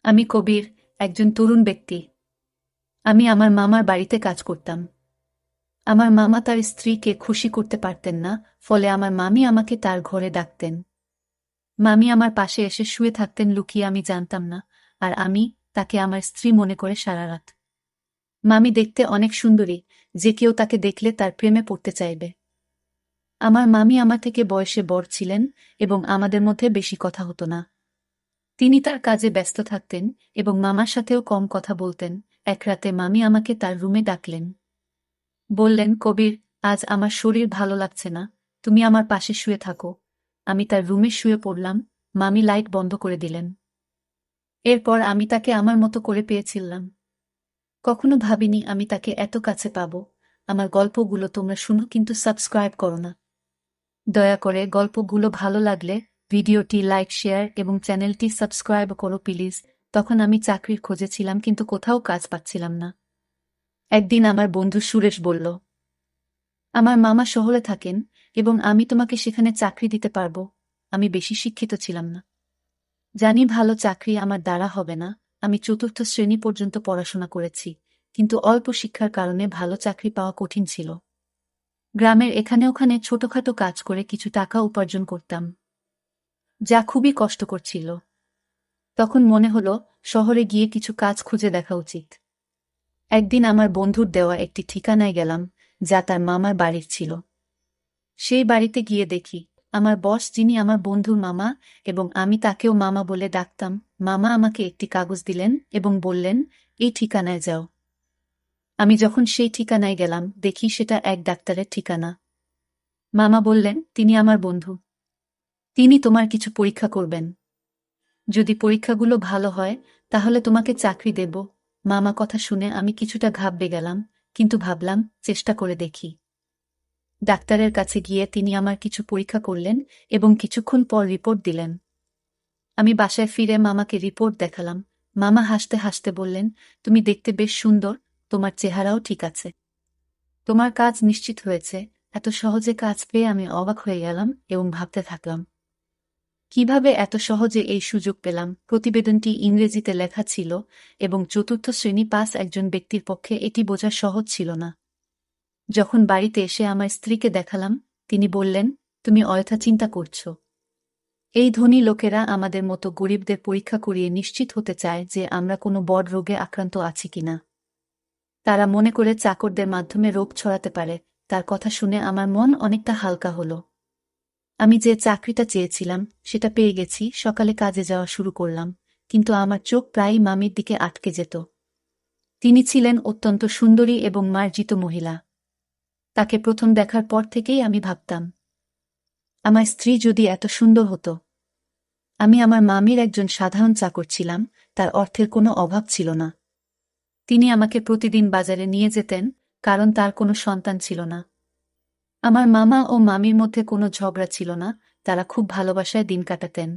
আমি কবির, একজন তরুণ ব্যক্তি। আমি আমার মামার বাড়িতে কাজ করতাম। আমার মামা তার স্ত্রীকে খুশি করতে পারতেন না, ফলে আমার মামি আমাকে তার ঘরে ডাকতেন। মামি আমার পাশে এসে শুয়ে থাকতেন লুকিয়ে, আমি জানতাম না, আর আমি তাকে আমার স্ত্রী মনে করে সারা রাত। মামি দেখতে অনেক সুন্দরী, যে কেউ তাকে দেখলে তার প্রেমে পড়তে চাইবে। আমার মামি আমার থেকে বয়সে বড় ছিলেন এবং আমাদের মধ্যে বেশি কথা হতো না। তিনি তার কাজে ব্যস্ত থাকতেন এবং মামার সাথেও কম কথা বলতেন। এক রাতে মামি আমাকে তার রুমে ডাকলেন। বললেন, কবির, আজ আমার শরীর ভালো লাগছে না, তুমি আমার পাশে শুয়ে থাকো। আমি তার রুমে শুয়ে পড়লাম। মামি লাইট বন্ধ করে দিলেন। এরপর আমি তাকে আমার মতো করে পেয়েছিলাম। কখনো ভাবিনি আমি তাকে এত কাছে পাবো। আমার গল্পগুলো তোমরা শুনো, কিন্তু সাবস্ক্রাইব করো না। দয়া করে গল্পগুলো ভালো লাগলে ভিডিওটি লাইক, শেয়ার এবং চ্যানেলটি সাবস্ক্রাইব করো প্লিজ। তখন আমি চাকরির খোঁজে ছিলাম, কিন্তু কোথাও কাজ পাচ্ছিলাম না। একদিন আমার বন্ধু সুরেশ বলল, আমার মামা শহরে থাকেন এবং আমি তোমাকে সেখানে চাকরি দিতে পারবো। আমি বেশি শিক্ষিত ছিলাম না, জানি ভালো চাকরি আমার দ্বারা হবে না। আমি চতুর্থ শ্রেণী পর্যন্ত পড়াশোনা করেছি, কিন্তু অল্প শিক্ষার কারণে ভালো চাকরি পাওয়া কঠিন ছিল। গ্রামের এখানে ওখানে ছোটখাটো কাজ করে কিছু টাকা উপার্জন করতাম, যা খুবই কষ্টকর ছিল। তখন মনে হলো শহরে গিয়ে কিছু কাজ খুঁজে দেখা উচিত। একদিন আমার বন্ধুর দেওয়া একটি ঠিকানায় গেলাম, যা তার মামার বাড়ির ছিল। সেই বাড়িতে গিয়ে দেখি আমার বস, যিনি আমার বন্ধুর মামা এবং আমি তাকেও মামা বলে ডাকতাম, মামা আমাকে একটি কাগজ দিলেন এবং বললেন, এই ঠিকানায় যাও। আমি যখন সেই ঠিকানায় গেলাম, দেখি সেটা এক ডাক্তারের ঠিকানা। মামা বললেন, তিনি আমার বন্ধু, তিনি তোমার কিছু পরীক্ষা করবেন। যদি পরীক্ষাগুলো ভালো হয় তাহলে তোমাকে চাকরি দেব। মামা কথা শুনে আমি কিছুটা ঘাবড়ে গেলাম, কিন্তু ভাবলাম চেষ্টা করে দেখি। ডাক্তারের কাছে গিয়ে তিনি আমার কিছু পরীক্ষা করলেন এবং কিছুক্ষণ পর রিপোর্ট দিলেন। আমি বাসায় ফিরে মামাকে রিপোর্ট দেখালাম। মামা হাসতে হাসতে বললেন, তুমি দেখতে বেশ সুন্দর, তোমার চেহারাও ঠিক আছে, তোমার কাজ নিশ্চিত হয়েছে। এত সহজে কাজ পেয়ে আমি অবাক হয়ে গেলাম এবং ভাবতে থাকলাম, কিভাবে এত সহজে এই সুযোগ পেলাম। প্রতিবেদনটি ইংরেজিতে লেখা ছিল এবং চতুর্থ শ্রেণী পাস একজন ব্যক্তির পক্ষে এটি বোঝা সহজ ছিল না। যখন বাড়িতে এসে আমার স্ত্রীকে দেখালাম, তিনি বললেন, তুমি অযথা চিন্তা করছো। এই ধনী লোকেরা আমাদের মতো গরিবদের পরীক্ষা করিয়ে নিশ্চিত হতে চায় যে আমরা কোনো বড় রোগে আক্রান্ত আছি কিনা। তারা মনে করে চাকরদের মাধ্যমে রোগ ছড়াতে পারে। তার কথা শুনে আমার মন অনেকটা হালকা হলো। আমি যে চাকরিটা চেয়েছিলাম সেটা পেয়ে গেছি। সকালে কাজে যাওয়া শুরু করলাম, কিন্তু আমার চোখ প্রায়ই মামির দিকে আটকে যেত। তিনি ছিলেন অত্যন্ত সুন্দরী এবং মার্জিত মহিলা। তাকে প্রথম দেখার পর থেকেই আমি ভাবতাম, আমার স্ত্রী যদি এত সুন্দর হতো। আমি আমার মামির একজন সাধারণ চাকর ছিলাম, তার অর্থের কোনো অভাব ছিল না। তিনি আমাকে প্রতিদিন বাজারে নিয়ে যেতেন, কারণ তার কোনো সন্তান ছিল না। আমার মামা ও মামির মধ্যে কোনো ঝগড়া ছিল না, তারা খুব ভালোবাসায় দিন কাটাতেন।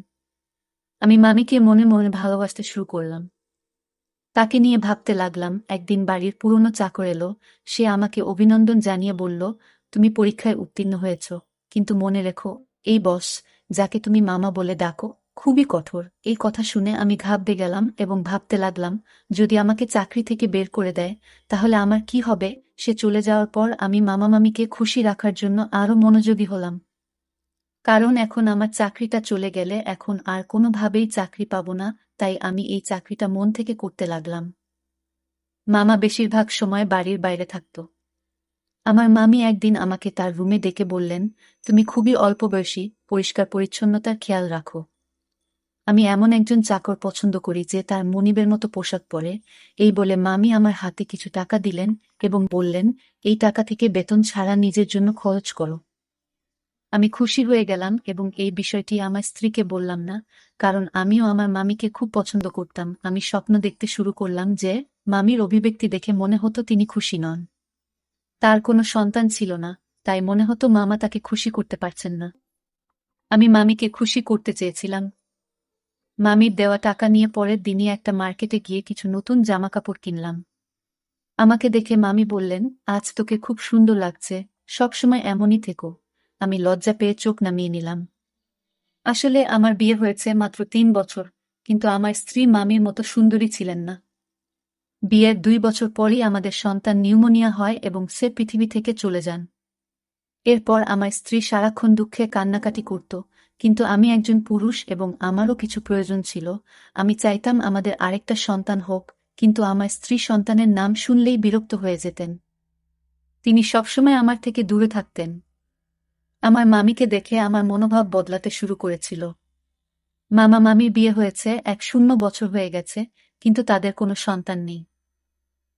আমি মামিকে মনে মনে ভালোবাসতে শুরু করলাম। তাকে নিয়ে ভাবতে লাগলাম। একদিন বাড়ির পুরনো চাকর এলো। সে আমাকে অভিনন্দন জানিয়ে বলল, তুমি পরীক্ষায় উত্তীর্ণ হয়েছ, কিন্তু মনে রেখো, এই বস, যাকে তুমি মামা বলে ডাকো, খুবই কঠোর। এই কথা শুনে আমি ঘাবড়ে গেলাম এবং ভাবতে লাগলাম, যদি আমাকে চাকরি থেকে বের করে দেয় তাহলে আমার কি হবে। সে চলে যাওয়ার পর আমি মামা মামিকে খুশি রাখার জন্য আরও মনোযোগী হলাম, কারণ এখন আমার চাকরিটা চলে গেলে এখন আর কোনোভাবেই চাকরি পাবো না। তাই আমি এই চাকরিটা মন থেকে করতে লাগলাম। মামা বেশিরভাগ সময় বাড়ির বাইরে থাকত। আমার মামি একদিন আমাকে তার রুমে ডেকে বললেন, তুমি খুবই অল্প বয়সী, পরিষ্কার পরিচ্ছন্নতার খেয়াল রাখো। আমি এমন একজন চাকর পছন্দ করি যে তার মনিবের মতো পোশাক পরে। এই বলে মামি আমার হাতে কিছু টাকা দিলেন এবং বললেন, এই টাকা থেকে বেতন ছাড়া নিজের জন্য খরচ করো। আমি খুশি হয়ে গেলাম এবং এই বিষয়টি আমার স্ত্রীকে বললাম না, কারণ আমিও আমার মামিকে খুব পছন্দ করতাম। আমি স্বপ্ন দেখতে শুরু করলাম যে মামির অভিব্যক্তি দেখে মনে হতো তিনি খুশি নন। তার কোনো সন্তান ছিল না, তাই মনে হতো মামা তাকে খুশি করতে পারছেন না। আমি মামিকে খুশি করতে চেয়েছিলাম। মামির দেওয়া টাকা নিয়ে পরের দিনই একটা মার্কেটে গিয়ে কিছু নতুন জামাকাপড় কিনলাম। আমাকে দেখে মামি বললেন, আজ তোকে খুব সুন্দর লাগছে, সবসময় এমনই থেকো। আমি লজ্জা পেয়ে চোখ নামিয়ে নিলাম। আসলে আমার বিয়ে হয়েছে মাত্র 3 বছর। কিন্তু আমার স্ত্রী মামির মতো সুন্দরী ছিলেন না। বিয়ের 2 বছর পরই আমাদের সন্তান নিউমোনিয়া হয় এবং সে পৃথিবী থেকে চলে যান। এরপর আমার স্ত্রী সারাক্ষণ দুঃখে কান্নাকাটি করত, কিন্তু আমি একজন পুরুষ এবং আমারও কিছু প্রয়োজন ছিল। আমি চাইতাম আমাদের আরেকটা সন্তান হোক, কিন্তু আমার স্ত্রী সন্তানের নাম শুনলেই বিরক্ত হয়ে যেতেন। তিনি সবসময় আমার থেকে দূরে থাকতেন। আমার মামিকে দেখে আমার মনোভাব বদলাতে শুরু করেছিল। মামা মামির বিয়ে হয়েছে 10 বছর হয়ে গেছে, কিন্তু তাদের কোনো সন্তান নেই।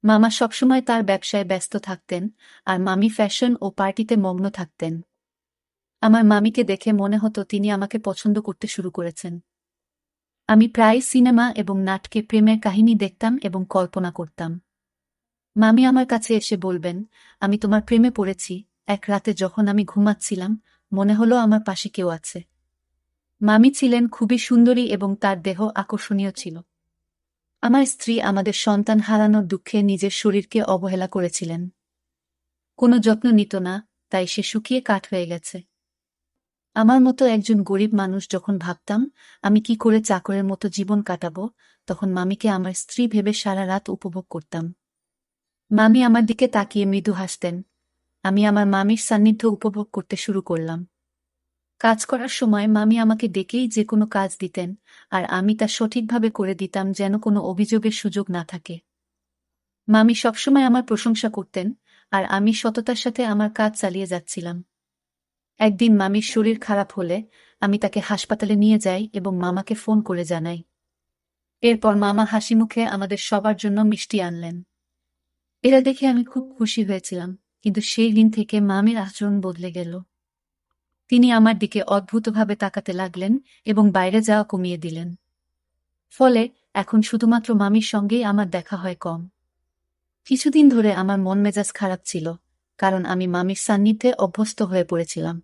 মামা সবসময় তার ব্যবসায় ব্যস্ত থাকতেন, আর মামি ফ্যাশন ও পার্টিতে মগ্ন থাকতেন। আমার মামিকে দেখে মনে হতো তিনি আমাকে পছন্দ করতে শুরু করেছেন। আমি প্রায় সিনেমা এবং নাটকে প্রেমের কাহিনী দেখতাম এবং কল্পনা করতাম। মামি আমার কাছে এসে বলবেন, আমি তোমার প্রেমে পড়েছি। এক রাতে যখন আমি ঘুমাচ্ছিলাম, মনে হলো আমার পাশে কেউ আছে। মামি ছিলেন খুবই সুন্দরী এবং তার দেহ আকর্ষণীয় ছিল। আমার স্ত্রী আমাদের সন্তান হারানোর দুঃখে নিজের শরীরকে অবহেলা করেছিলেন। কোনো যত্ন নিত না, তাই সে শুকিয়ে কাঠ হয়ে গেছে। আমার মতো একজন গরিব মানুষ যখন ভাবতাম আমি কি করে চাকরের মতো জীবন কাটাবো, তখন মামিকে আমার স্ত্রী ভেবে সারা রাত উপভোগ করতাম। মামি আমার দিকে তাকিয়ে মৃদু হাসতেন। আমি আমার মামির সান্নিধ্য উপভোগ করতে শুরু করলাম। কাজ করার সময় মামি আমাকে ডেকেই যে কোনো কাজ দিতেন, আর আমি তা সঠিকভাবে করে দিতাম যেন কোনো অভিযোগের সুযোগ না থাকে। মামি সবসময় আমার প্রশংসা করতেন, আর আমি সততার সাথে আমার কাজ চালিয়ে যাচ্ছিলাম। একদিন মামির শরীর খারাপ হলে আমি তাকে হাসপাতালে নিয়ে যাই এবং মামাকে ফোন করে জানাই। এরপর মামা হাসিমুখে আমাদের সবার জন্য মিষ্টি আনলেন। এরা দেখে আমি খুব খুশি হয়েছিলাম, কিন্তু সেই দিন থেকে মামির আচরণ বদলে গেল। তিনি আমার দিকে অদ্ভুতভাবে তাকাতে লাগলেন এবং বাইরে যাওয়া কমিয়ে দিলেন। ফলে এখন শুধুমাত্র মামির সঙ্গেই আমার দেখা হয় কম। কিছুদিন ধরে আমার মন মেজাজ খারাপ ছিল, কারণ আমি মামির সান্নিধ্যে অভ্যস্ত হয়ে পড়েছিলাম।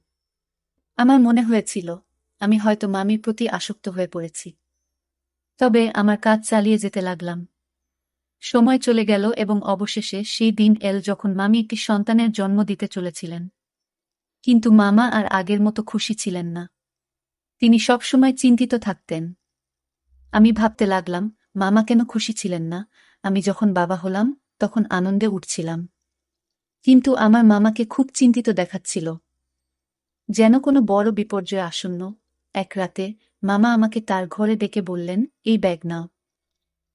আমার মনে হয়েছিল আমি হয়তো মামির প্রতি আসক্ত হয়ে পড়েছি। তবে আমার কাজ চালিয়ে যেতে লাগলাম। সময় চলে গেল এবং অবশেষে সেই দিন এল যখন মামি একটি সন্তানের জন্ম দিতে চলেছিলেন। কিন্তু মামা আর আগের মতো খুশি ছিলেন না। তিনি সবসময় চিন্তিত থাকতেন। আমি ভাবতে লাগলাম, মামা কেন খুশি ছিলেন না? আমি যখন বাবা হলাম তখন আনন্দে উঠছিলাম। কিন্তু আমার মামাকে খুব চিন্তিত দেখাচ্ছিল, যেন কোনো বড় বিপর্যয় আসন্ন। এক রাতে মামা আমাকে তার ঘরে ডেকে বললেন, এই ব্যাগ নাও।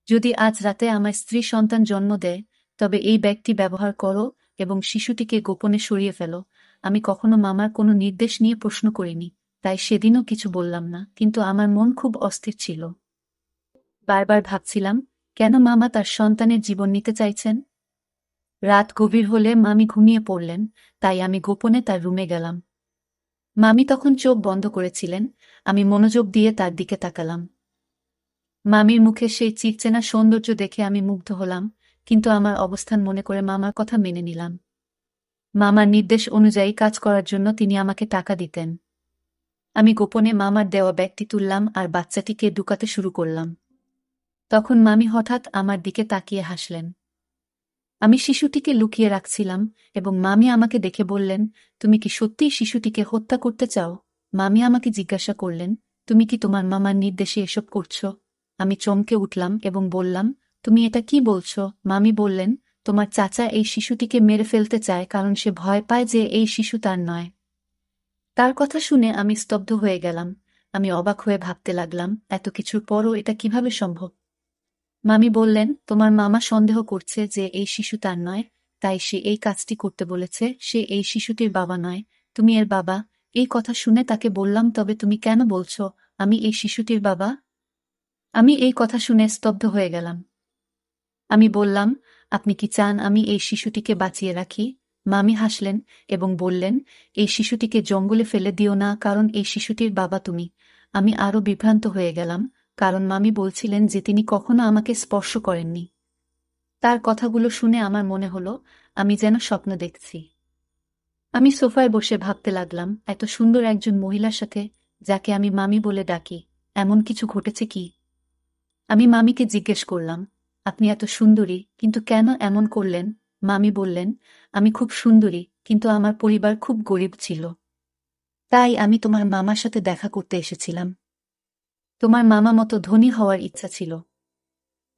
যদি আজ রাতে আমার স্ত্রী সন্তান জন্ম দেয়, তবে এই ব্যাগটি ব্যবহার করো এবং শিশুটিকে গোপনে সরিয়ে ফেলো। আমি কখনো মামার কোনো নির্দেশ নিয়ে প্রশ্ন করিনি, তাই সেদিনও কিছু বললাম না, কিন্তু আমার মন খুব অস্থির ছিল। বারবার ভাবছিলাম, কেন মামা তার সন্তানের জীবন নিতে চাইছেন? রাত গভীর হলে মামি ঘুমিয়ে পড়লেন, তাই আমি গোপনে তার রুমে গেলাম। মামি তখন চোখ বন্ধ করেছিলেন। আমি মনোযোগ দিয়ে তার দিকে তাকালাম। মামির মুখে সেই চিরচেনা সৌন্দর্য দেখে আমি মুগ্ধ হলাম, কিন্তু আমার অবস্থান মনে করে মামার কথা মেনে নিলাম। মামার নির্দেশ অনুযায়ী কাজ করার জন্য তিনি আমাকে টাকা দিতেন। আমি গোপনে মামার দেওয়া ব্যাগটি তুললাম আর বাচ্চাটিকে ঢুকাতে শুরু করলাম। তখন মামি হঠাৎ আমার দিকে তাকিয়ে হাসলেন। আমি শিশুটিকে লুকিয়ে রাখছিলাম এবং মামি আমাকে দেখে বললেন, তুমি কি সত্যিই শিশুটিকে হত্যা করতে চাও? মামি আমাকে জিজ্ঞাসা করলেন, তুমি কি তোমার মামার নির্দেশে এসব করছো? আমি চমকে উঠলাম এবং বললাম, তুমি এটা কি বলছো? মামি বললেন, তোমার চাচা এই শিশুটিকে মেরে ফেলতে চায় কারণ সে ভয় পায় যে এই শিশু তার নয়। তার কথা শুনে আমি স্তব্ধ হয়ে গেলাম। আমি অবাক হয়ে ভাবতে লাগলাম, এত কিছুর পরও এটা কিভাবে সম্ভব? মামি বললেন, তোমার মামা সন্দেহ করছে যে এই শিশু তার নয়, তাই সে এই কাজটি করতে বলেছে। সে এই শিশুটির বাবা নয়, তুমি এর বাবা। এই কথা শুনে তাকে বললাম, তবে তুমি কেন বলছো আমি এই শিশুটির বাবা? আমি এই কথা শুনে স্তব্ধ হয়ে গেলাম। আমি বললাম, আপনি কি চান আমি এই শিশুটিকে বাঁচিয়ে রাখি? মামি হাসলেন এবং বললেন, এই শিশুটিকে জঙ্গলে ফেলে দিও না, কারণ এই শিশুটির বাবা তুমি। আমি আরও বিভ্রান্ত হয়ে গেলাম, কারণ মামি বলছিলেন যে তিনি কখনো আমাকে স্পর্শ করেননি। তার কথাগুলো শুনে আমার মনে হলো আমি যেন স্বপ্ন দেখছি। আমি সোফায় বসে ভাবতে লাগলাম, এত সুন্দর একজন মহিলার সাথে, যাকে আমি মামি বলে ডাকি, এমন কিছু ঘটেছে কি? আমি মামিকে জিজ্ঞেস করলাম, আপনি এত সুন্দরী, কিন্তু কেন এমন করলেন? মামি বললেন, আমি খুব সুন্দরী, কিন্তু আমার পরিবার খুব গরিব ছিল। তাই আমি তোমার মামার সাথে দেখা করতে এসেছিলাম। তোমার মামা মতো ধনী হওয়ার ইচ্ছা ছিল,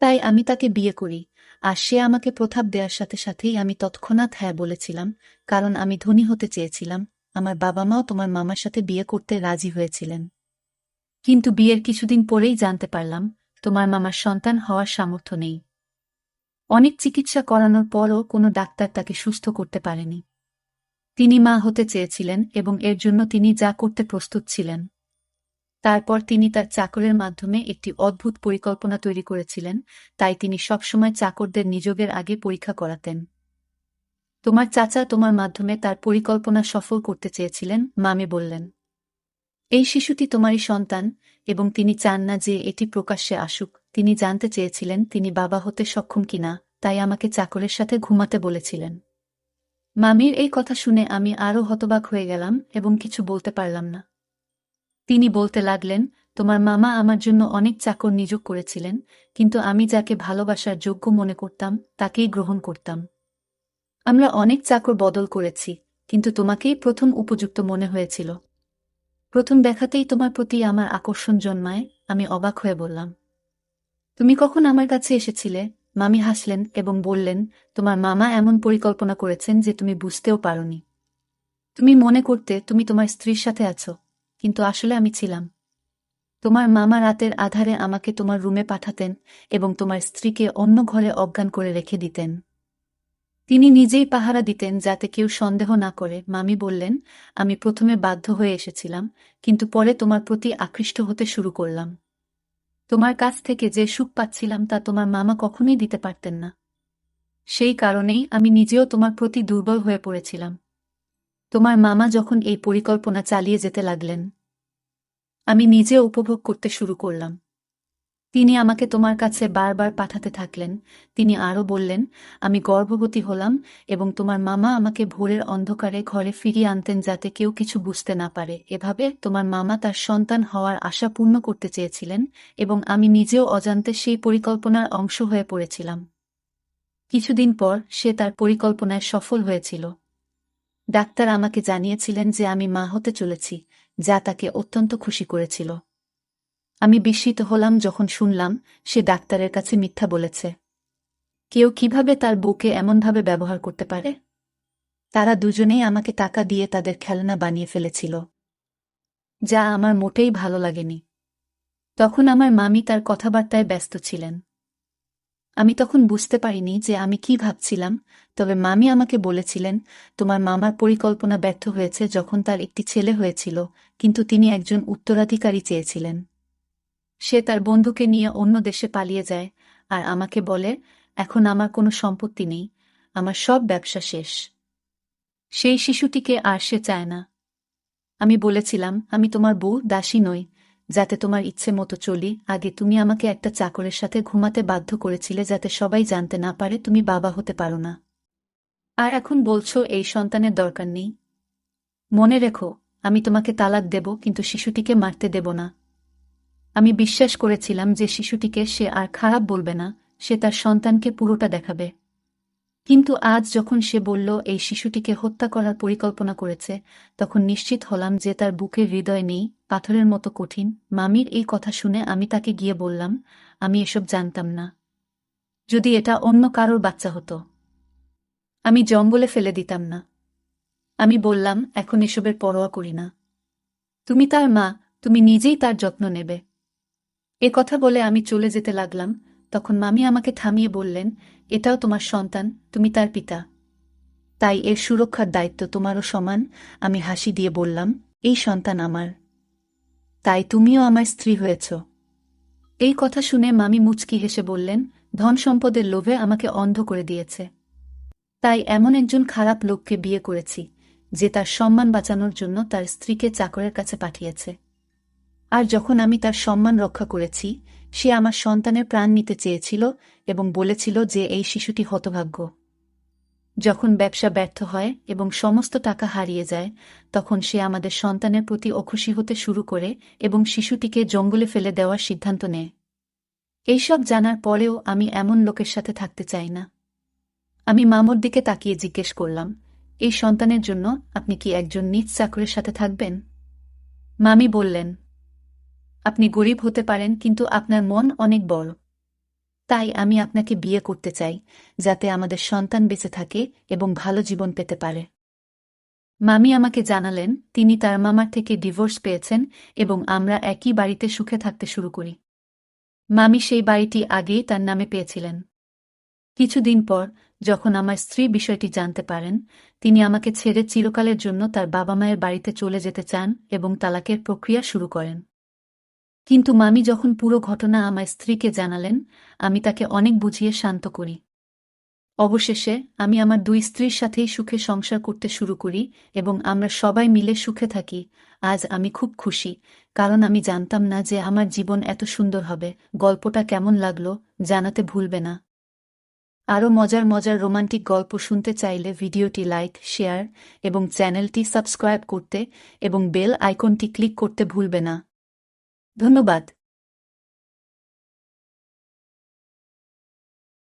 তাই আমি তাকে বিয়ে করি। আর সে আমাকে প্রস্তাব দেওয়ার সাথে সাথেই আমি তৎক্ষণাৎ হ্যাঁ বলেছিলাম, কারণ আমি ধনী হতে চেয়েছিলাম। আমার বাবা মাও তোমার মামার সাথে বিয়ে করতে রাজি হয়েছিলেন। কিন্তু বিয়ের কিছুদিন পরেই জানতে পারলাম তোমার মামার সন্তান হওয়ার সামর্থ্য নেই। অনেক চিকিৎসা করানোর পরও কোনো ডাক্তার তাকে সুস্থ করতে পারেনি। তিনি মা হতে চেয়েছিলেন এবং এর জন্য তিনি যা করতে প্রস্তুত ছিলেন। তারপর তিনি তার চাকরের মাধ্যমে একটি অদ্ভুত পরিকল্পনা তৈরি করেছিলেন, তাই তিনি সবসময় চাকরদের নিযোগের আগে পরীক্ষা করাতেন। তোমার চাচা তোমার মাধ্যমে তার পরিকল্পনা সফল করতে চেয়েছিলেন, মামি বললেন। এই শিশুটি তোমারই সন্তান এবং তিনি চান না যে এটি প্রকাশ্যে আসুক। তিনি জানতে চেয়েছিলেন তিনি বাবা হতে সক্ষম কিনা, তাই আমাকে চাকরের সাথে ঘুমাতে বলেছিলেন। মামির এই কথা শুনে আমি আরও হতবাক হয়ে গেলাম এবং কিছু বলতে পারলাম না। তিনি বলতে লাগলেন, তোমার মামা আমার জন্য অনেক চাকর নিযোগ করেছিলেন, কিন্তু আমি যাকে ভালোবাসার যোগ্য মনে করতাম তাকেই গ্রহণ করতাম। আমরা অনেক চাকর বদল করেছি, কিন্তু তোমাকেই প্রথম উপযুক্ত মনে হয়েছিল। প্রথম দেখাতেই তোমার প্রতি আমার আকর্ষণ জন্মায়। আমি অবাক হয়ে বললাম, তুমি কখন আমার কাছে এসেছিলে? মামি হাসলেন এবং বললেন, তোমার মামা এমন পরিকল্পনা করেছেন যে তুমি বুঝতেও পারোনি। তুমি মনে করতে তুমি তোমার স্ত্রীর সাথে আছো, কিন্তু আসলে আমি ছিলাম। তোমার মামা রাতের আধারে আমাকে তোমার রুমে পাঠাতেন এবং তোমার স্ত্রীকে অন্য ঘরে অজ্ঞান করে রেখে দিতেন। তিনি নিজেই পাহারা দিতেন যাতে কেউ সন্দেহ না করে। মামি বললেন, আমি প্রথমে বাধ্য হয়ে এসেছিলাম, কিন্তু পরে তোমার প্রতি আকৃষ্ট হতে শুরু করলাম। তোমার কাছ থেকে যে সুখ পাচ্ছিলাম তা তোমার মামা কখনোই দিতে পারতেন না। সেই কারণেই আমি নিজেও তোমার প্রতি দুর্বল হয়ে পড়েছিলাম। তোমার মামা যখন এই পরিকল্পনা চালিয়ে যেতে লাগলেন, আমি নিজেও উপভোগ করতে শুরু করলাম। তিনি আমাকে তোমার কাছে বারবার পাঠাতে থাকলেন। তিনি আরও বললেন, আমি গর্ভবতী হলাম এবং তোমার মামা আমাকে ভোরের অন্ধকারে ঘরে ফিরিয়ে আনতেন যাতে কেউ কিছু বুঝতে না পারে। এভাবে তোমার মামা তার সন্তান হওয়ার আশা পূর্ণ করতে চেয়েছিলেন এবং আমি নিজেও অজান্তে সেই পরিকল্পনার অংশ হয়ে পড়েছিলাম। কিছুদিন পর সে তার পরিকল্পনায় সফল হয়েছিল। ডাক্তার আমাকে জানিয়েছিলেন যে আমি মা হতে চলেছি, যা তাকে অত্যন্ত খুশি করেছিল। আমি বিস্মিত হলাম যখন শুনলাম সে ডাক্তারের কাছে মিথ্যা বলেছে। কেউ কিভাবে তার বউকে এমনভাবে ব্যবহার করতে পারে? তারা দুজনেই আমাকে টাকা দিয়ে তাদের খেলনা বানিয়ে ফেলেছিল, যা আমার মোটেই ভালো লাগেনি। তখন আমার মামি তার কথাবার্তায় ব্যস্ত ছিলেন। আমি তখন বুঝতে পারিনি যে আমি কি ভাবছিলাম, তবে মামি আমাকে বলেছিলেন, তোমার মামার পরিকল্পনা ব্যর্থ হয়েছে যখন তার একটি ছেলে হয়েছিল, কিন্তু তিনি একজন উত্তরাধিকারী চেয়েছিলেন। সে তার বন্ধুকে নিয়ে অন্য দেশে পালিয়ে যায় আর আমাকে বলে, এখন আমার কোনো সম্পত্তি নেই, আমার সব ব্যবসা শেষ। সেই শিশুটিকে আর সে চায় না। আমি বলেছিলাম, আমি তোমার বউ দাসী নই, যাতে তোমার ইচ্ছে মতো চলি। আগে তুমি আমাকে একটা চাকরের সাথে ঘুমাতে বাধ্য করেছিলে যাতে সবাই জানতে না পারে তুমি বাবা হতে পারো না। আর এখন বলছো এই সন্তানের দরকার নেই। মনে রেখো, আমি তোমাকে তালাক দেব, কিন্তু শিশুটিকে মারতে দেব না। আমি বিশ্বাস করেছিলাম যে শিশুটিকে সে আর খারাপ বলবে না, সে তার সন্তানকে পুরোটা দেখাবে। কিন্তু আজ যখন সে বলল এই শিশুটিকে হত্যা করার পরিকল্পনা করেছে, তখন নিশ্চিত হলাম যে তার বুকের হৃদয় নেই, পাথরের মতো কঠিন। মামির এই কথা শুনে আমি তাকে গিয়ে বললাম, আমি এসব জানতাম না। যদি এটা অন্য কারোর বাচ্চা হতো, আমি জঙ্গলে ফেলে দিতাম না। আমি বললাম, এখন এসবের পরোয়া করি না। তুমি তার মা, তুমি নিজেই তার যত্ন নেবে। এ কথা বলে আমি চলে যেতে লাগলাম, তখন মামি আমাকে থামিয়ে বললেন, এটাও তোমার সন্তান, তুমি তার পিতা, তাই এর সুরক্ষার দায়িত্ব তোমারও সমান। আমি হাসি দিয়ে বললাম, এই সন্তান আমার, তাই তুমিও আমার স্ত্রী হয়েছ। এই কথা শুনে মামি মুচকি হেসে বললেন, ধন সম্পদের লোভে আমাকে অন্ধ করে দিয়েছে, তাই এমন একজন খারাপ লোককে বিয়ে করেছি যে তার সম্মান বাঁচানোর জন্য তার স্ত্রীকে চাকরের কাছে পাঠিয়েছে। আর যখন আমি তার সম্মান রক্ষা করেছি, সে আমার সন্তানের প্রাণ নিতে চেয়েছিল এবং বলেছিল যে এই শিশুটি হতভাগ্য। যখন ব্যবসা ব্যর্থ হয় এবং সমস্ত টাকা হারিয়ে যায়, তখন সে আমাদের সন্তানের প্রতি অখুশি হতে শুরু করে এবং শিশুটিকে জঙ্গলে ফেলে দেওয়ার সিদ্ধান্ত নেয়। এইসব জানার পরেও আমি এমন লোকের সাথে থাকতে চাই না। আমি মামুর দিকে তাকিয়ে জিজ্ঞেস করলাম, এই সন্তানের জন্য আপনি কি একজন নিজ চাকরের সাথে থাকবেন? মামি বললেন, আপনি গরিব হতে পারেন কিন্তু আপনার মন অনেক বড়। তাই আমি আপনাকে বিয়ে করতে চাই, যাতে আমাদের সন্তান বেঁচে থাকে এবং ভালো জীবন পেতে পারে। মামি আমাকে জানালেন তিনি তার মামার থেকে ডিভোর্স পেয়েছেন এবং আমরা একই বাড়িতে সুখে থাকতে শুরু করি। মামি সেই বাড়িটি আগেই তার নামে পেয়েছিলেন। কিছুদিন পর, যখন আমার স্ত্রী বিষয়টি জানতে পারেন, তিনি আমাকে ছেড়ে চিরকালের জন্য তার বাবা মায়ের বাড়িতে চলে যেতে চান এবং তালাকের প্রক্রিয়া শুরু করেন। কিন্তু মামি যখন পুরো ঘটনা আমার স্ত্রীকে জানালেন, আমি তাকে অনেক বুঝিয়ে শান্ত করি। অবশেষে আমি আমার দুই স্ত্রীর সাথেই সুখে সংসার করতে শুরু করি এবং আমরা সবাই মিলে সুখে থাকি। আজ আমি খুব খুশি, কারণ আমি জানতাম না যে আমার জীবন এত সুন্দর হবে। গল্পটা কেমন লাগলো জানাতে ভুলবে না। আরও মজার মজার রোমান্টিক গল্প শুনতে চাইলে ভিডিওটি লাইক, শেয়ার এবং চ্যানেলটি সাবস্ক্রাইব করতে এবং বেল আইকনটি ক্লিক করতে ভুলবে না। ধন্যবাদ।